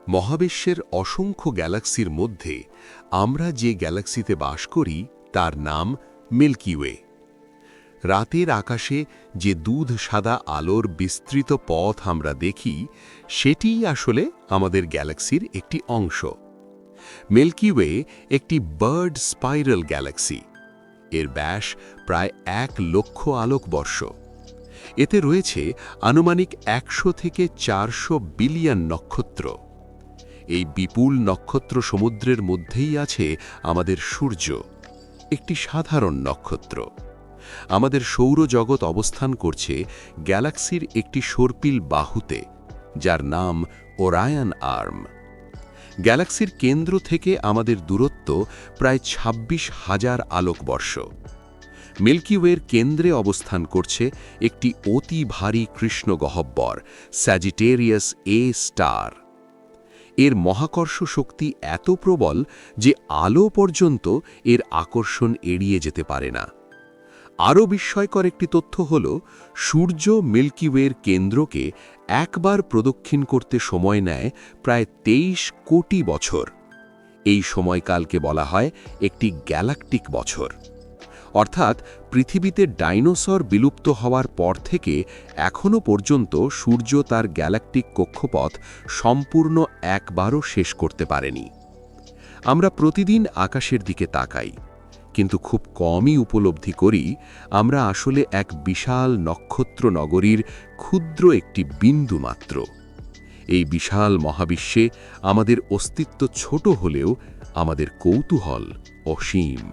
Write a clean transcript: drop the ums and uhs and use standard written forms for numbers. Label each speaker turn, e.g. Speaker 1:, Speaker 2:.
Speaker 1: মহাবিশ্বের অসংখ্য গ্যালাক্সির মধ্যে আমরা যে গ্যালাক্সিতে বাস করি তার নাম মিল্কি ওয়ে। রাতের আকাশে যে দুধ সাদা আলোর বিস্তৃত পথ আমরা দেখি, সেটিই আসলে আমাদের গ্যালাক্সির একটি অংশ। মিল্কি ওয়ে একটি বার্ড স্পাইরাল গ্যালাক্সি। এর ব্যাস প্রায় 1,00,000 আলোকবর্ষ। এতে রয়েছে আনুমানিক 100 থেকে 400 বিলিয়ন নক্ষত্র। এই বিপুল নক্ষত্র সমুদ্রের মধ্যেই আছে আমাদের সূর্য, একটি সাধারণ নক্ষত্র। আমাদের সৌরজগৎ অবস্থান করছে গ্যালাক্সির একটি সর্পিল বাহুতে, যার নাম ওরায়ন আর্ম। গ্যালাক্সির কেন্দ্র থেকে আমাদের দূরত্ব প্রায় 26,000 আলোকবর্ষ। মিল্কি ওয়ের কেন্দ্রে অবস্থান করছে একটি অতি ভারী কৃষ্ণ গহ্বর, স্যাজিটেরিয়াস এ স্টার। এর মহাকর্ষ শক্তি এত প্রবল যে আলো পর্যন্ত এর আকর্ষণ এড়িয়ে যেতে পারে না। আরও বিস্ময়কর একটি তথ্য হল, সূর্য মিল্কি ওয়ের কেন্দ্রকে একবার প্রদক্ষিণ করতে সময় নেয় প্রায় 23 কোটি বছর। এই সময়কালকে বলা হয় একটি গ্যালাকটিক বছর। অর্থাৎ পৃথিবীতে ডাইনোসর বিলুপ্ত হওয়ার পর থেকে এখনও পর্যন্ত সূর্য তার গ্যালাকটিক কক্ষপথ সম্পূর্ণ একবারও শেষ করতে পারেনি। আমরা প্রতিদিন আকাশের দিকে তাকাই, কিন্তু খুব কমই উপলব্ধি করি আমরা আসলে এক বিশাল নক্ষত্র নগরীর ক্ষুদ্র একটি বিন্দু মাত্র। এই বিশাল মহাবিশ্বে আমাদের অস্তিত্ব ছোট হলেও আমাদের কৌতূহল অসীম।